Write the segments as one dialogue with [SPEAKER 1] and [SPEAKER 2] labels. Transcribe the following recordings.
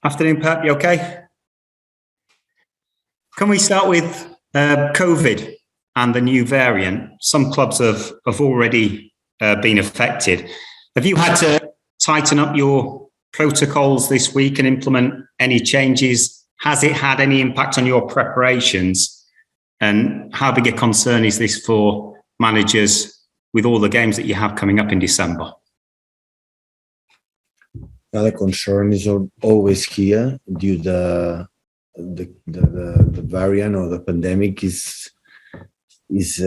[SPEAKER 1] Afternoon, Pep. You okay? Can we start with COVID and the new variant? Some clubs have already been affected. Have you had to tighten up your protocols this week and implement any changes? Has it had any impact on your preparations? And how big a concern is this for managers with all the games that you have coming up in December?
[SPEAKER 2] The concern is always here due to the variant or the pandemic is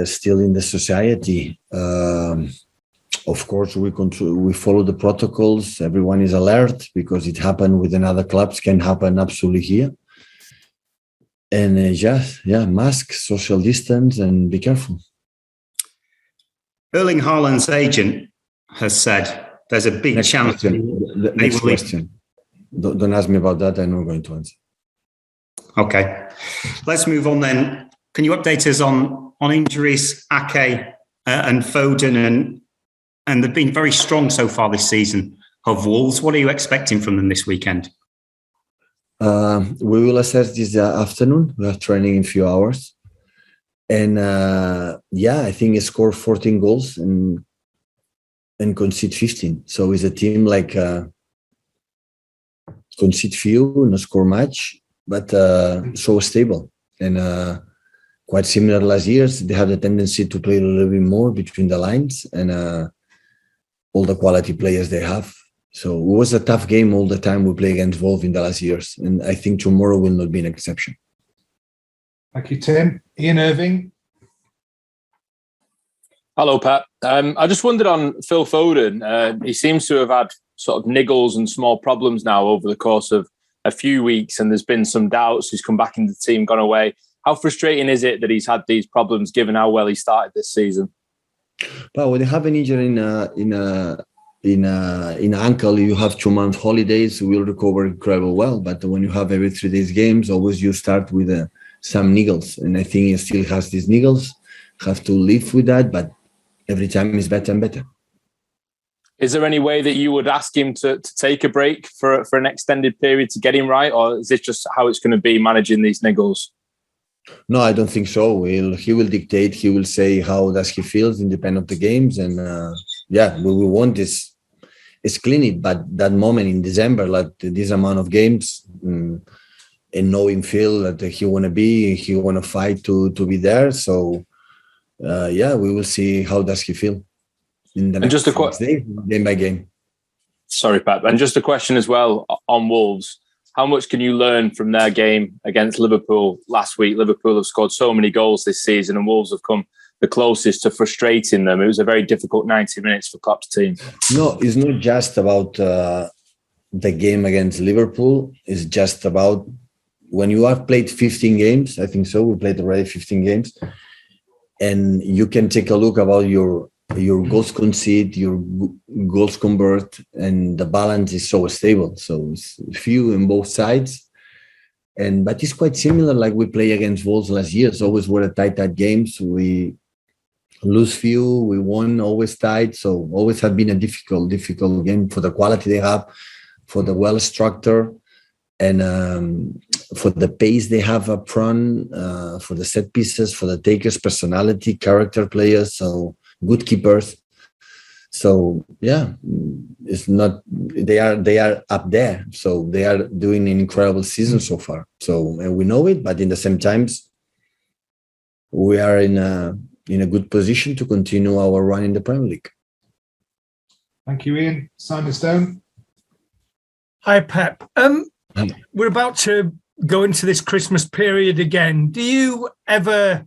[SPEAKER 2] still in the society. Of course, we follow the protocols. Everyone is alert because it happened with another clubs, can happen absolutely here. And mask, social distance, and be careful.
[SPEAKER 1] Erling Haaland's agent has said there's a big chance.
[SPEAKER 2] Next question. Don't ask me about that. I'm not going to answer.
[SPEAKER 1] Okay. Let's move on then. Can you update us on injuries, Ake and Foden? And they've been very strong so far this season of Wolves. What are you expecting from them this weekend?
[SPEAKER 2] We will assess this afternoon. We have training in a few hours. And I think he scored 14 goals and concede 15. So it's a team like concede few, not score much, but so stable. And quite similar last years. They have the tendency to play a little bit more between the lines and all the quality players they have. So it was a tough game all the time we play against Wolves in the last years. And I think tomorrow will not be an exception.
[SPEAKER 3] Thank you, Tim. Ian Irving.
[SPEAKER 4] Hello, Pep. I just wondered on Phil Foden. He seems to have had sort of niggles and small problems now over the course of a few weeks, and there's been some doubts. He's come back into the team, gone away. How frustrating is it that he's had these problems, given how well he started this season?
[SPEAKER 2] Well, when you have an injury in ankle, you have 2 month holidays. You will recover incredibly well. But when you have every 3 days games, always you start with some niggles, and I think he still has these niggles. Have to live with that, but every time is better and better.
[SPEAKER 4] Is there any way that you would ask him to take a break for an extended period to get him right? Or is this just how it's going to be managing these niggles?
[SPEAKER 2] No, I don't think so. He will dictate. He will say how does he feels independent of the games. And we want this. It's clinic, but that moment in December, like this amount of games, and knowing Phil that he want to fight to be there. So, we will see how does he feel in the next day, game by game.
[SPEAKER 4] Sorry, Pep. And just a question as well on Wolves. How much can you learn from their game against Liverpool last week? Liverpool have scored so many goals this season and Wolves have come the closest to frustrating them. It was a very difficult 90 minutes for Klopp's team.
[SPEAKER 2] No, it's not just about the game against Liverpool. It's just about when you have played 15 games, I think so. We played already 15 games. And you can take a look about your goals concede, your goals convert, and the balance is so stable. So it's few in both sides. But it's quite similar like we play against Wolves last year. It's always were tight games. We lose few, we won always tight. So always have been a difficult game for the quality they have, for the well-structured, and for the pace they have up front, for the set pieces, for the takers, personality, character players, so good keepers. So it's not they are up there. So they are doing an incredible season so far. So and we know it, but in the same times, we are in a good position to continue our run in the Premier League.
[SPEAKER 3] Thank you, Ian. Simon Stone.
[SPEAKER 5] Hi, Pep. We're about to go into this Christmas period again. Do you ever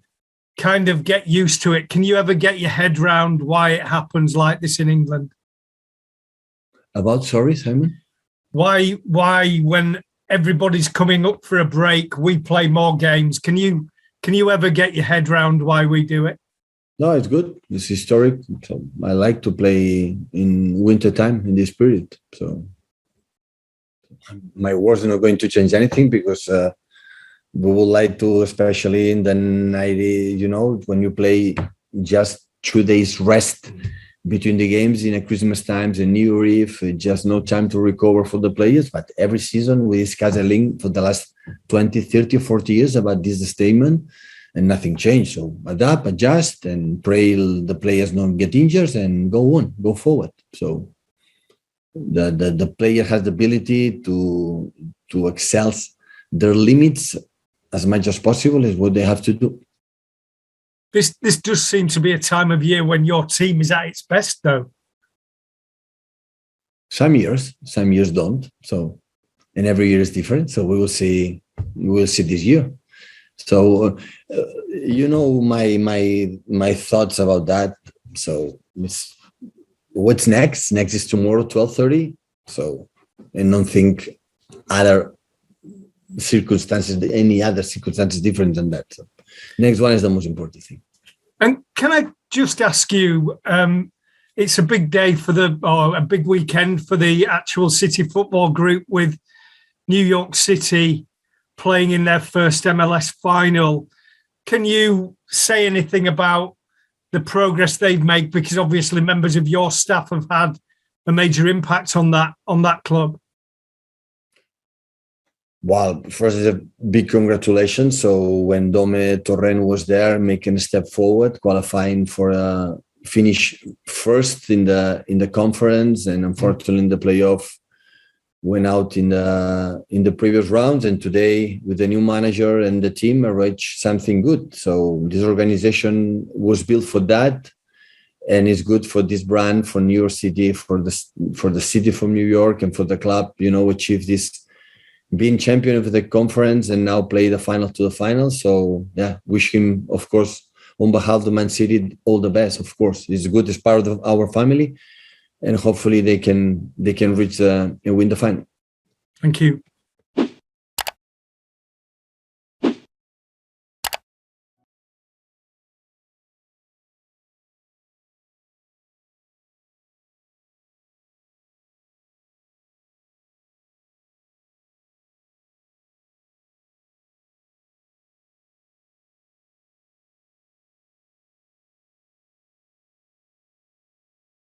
[SPEAKER 5] kind of get used to it? Can you ever get your head round why it happens like this in England?
[SPEAKER 2] Sorry, Simon?
[SPEAKER 5] Why when everybody's coming up for a break, we play more games? Can you ever get your head round why we do it?
[SPEAKER 2] No, it's good. It's historic. So I like to play in winter time in this period. So my words are not going to change anything because we would like to, especially in the 90, when you play just 2 days rest between the games in a Christmas times and New Year Eve, just no time to recover for the players. But every season we discuss a link for the last 20, 30, 40 years about this statement, and nothing changed. So adapt, adjust, and pray the players don't get injured and go on, go forward. So the player has the ability to excel their limits as much as possible is what they have to do.
[SPEAKER 5] This does seem to be a time of year when your team is at its best, though.
[SPEAKER 2] Some years don't. So, and every year is different. So we will see this year. So, my thoughts about that. So, what's next? Next is tomorrow, 12:30. So, and don't think other circumstances, any other circumstances different than that. So, next one is the most important thing.
[SPEAKER 5] And can I just ask you? It's a big day or a big weekend for the actual City Football Group, with New York City playing in their first MLS final. Can you say anything about the progress they've made? Because obviously members of your staff have had a major impact on that club.
[SPEAKER 2] Well, first is a big congratulations. So when Dome Torrent was there, making a step forward, qualifying for finish first in the conference, and unfortunately in the playoff went out in the previous rounds, and today with the new manager and the team reached something good. So this organization was built for that, and it's good for this brand, for New York City, for the city from New York, and for the club, achieve this, being champion of the conference and now play the final to the final. So yeah, wish him, of course, on behalf of Man City, all the best. Of course, it's good as part of our family, and hopefully they can reach and win the final.
[SPEAKER 5] Thank you.